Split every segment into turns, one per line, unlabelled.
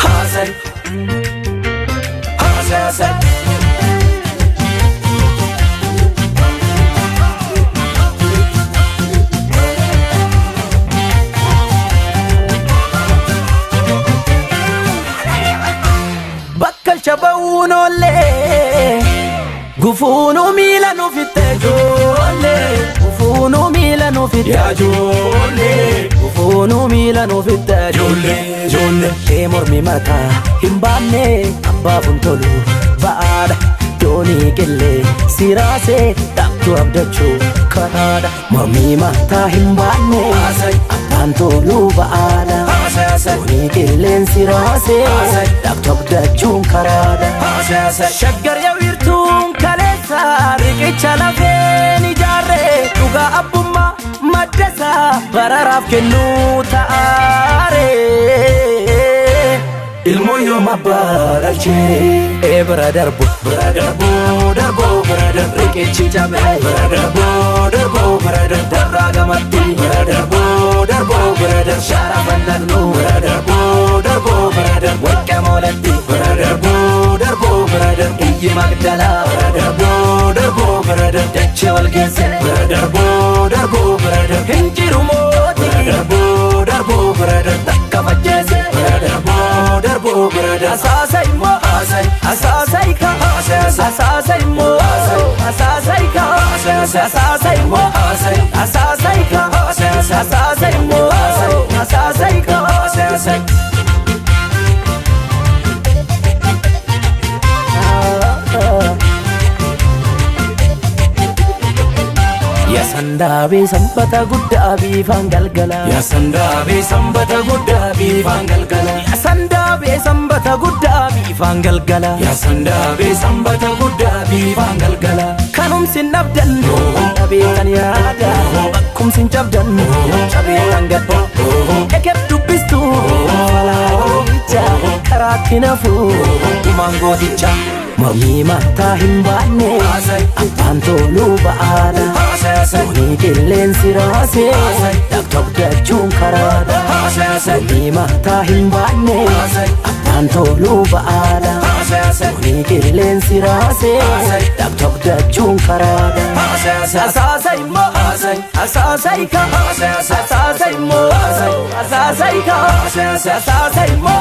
Haasay, haasay, haasay. Bakkal chabawuun ollee gufuunu miila nu fitte ijoollee gufuunu miila nu fitte ijoollee gufuunu miila nu fitte ijoollee kee mormi mataa hin baanne abbaafun tolu ba'aadha doonii qillee siraasee dhaqtu abdachuu karaadha mormi mataa hin baanne abbaan tolu ba'aadha doonii qilleen siraasee dhaqtu abdachuun karaadha shaggar yaa wiirtuun kaleessa riqicha lafeen ijaarree dhugaa abbummaa maddasaa bararaaf kennuu ta'aare ilmoo yoom abbaa dhalchee bira darbu bira darbu riqichi cabee bira darbu darraa gamatti bira darbu bira dar shaara fannaqnu bira darbu warqee moolatti bira darbu bira dar iyyi magdalaa bira darbu dachee wal geesse bira darbu bira dar hinjiru mooti bira dar takka facceesse bira darbu bira dar asaasay moo asaasay ka asaasay moo asaasay ka asaasay moo asaasay ka asaasay moo asaasay ka asaasay Yasandaabee sanbata guddaa biifaan galgala Yasandaabee sanbata guddaa biifaan galgala Yasandaabee sanbata guddaa biifaan galgala Yasandaabee sanbata guddaa biifaan galgala kanumsin nabdan dhabeetan yaada bakkumsin cabdan cabeetan gadda eker dubbistu falaayicha karaatti nafuu dhumaan gooticha mormii mataa hin baanne abbaan toluu ba'aadha doonii qilleen siraasee dhaqtu abdachuun karaadha mormii mataa hin baanne abbaan toluu ba'aadha doonii qilleen siraasee dhaqtu abdachuun karaadha asaasay moo asaasay ka asaasay moo asaasay ka asaasay moo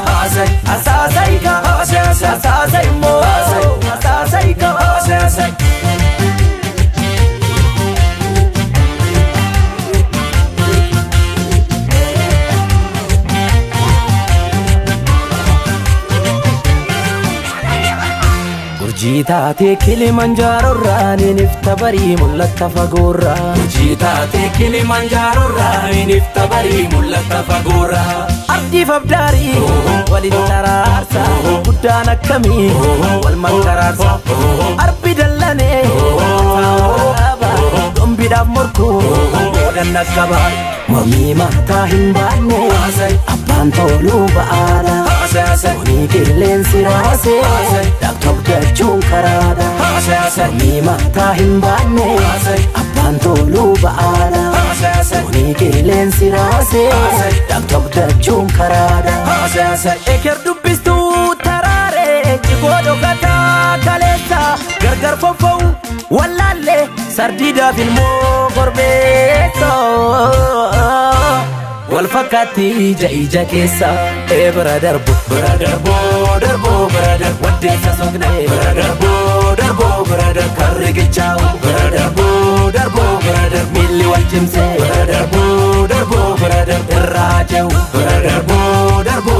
asaasay ka asaasay moo asaasay ka asaasay Urjiitaatee Kilimanjaarorraa nifta barii mul'atta fagoorraa Urjiitaatee Kilimanjaarorraa nifta barii mul'atta fagoorraa Abdiif abdaarii waliin taraarsa guddaan akkamii wal mankaraarsa arbi dallanee taa'aaba dhombiidhaaf morkuu boodan akkaba mormii mataa hin baanne abbaan toluu ba'aadha doonii qilleen siraasee dhaqtu abdachuun karaadha mormii mataa hin baanne abbaan toluu ba'aadha doonii qilleen siraasee dhaqtu abdachuun karaadha eker dubbistuu taraaree jigoo dhokataa kaleessa gargar fonfa'u wallaallee sardiidhaaf ilmoo korbeessa wal fakkaatti ija keessa bira darbu bira dar waddeessa sognee bira darbu kan riqichaa'u bira darbu miilli wal cimsee bira darbu irraa jehu bira darbu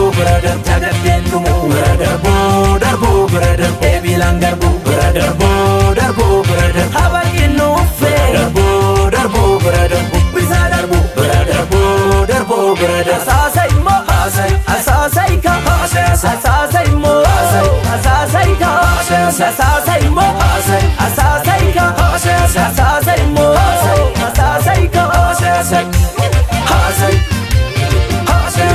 jagaddeen dhumu bira darbu eebilaan garbu bira darbu habaqiin nuuffee bira darbu bisaa darbu bira darbu asaasay moo asaasay ka asaasay moo asaasay ka asaasay moo asaasay ka asaasay moo asaasay ka asaasay haasay haasay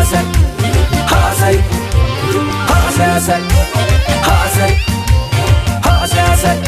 haasay haasay haasay haasay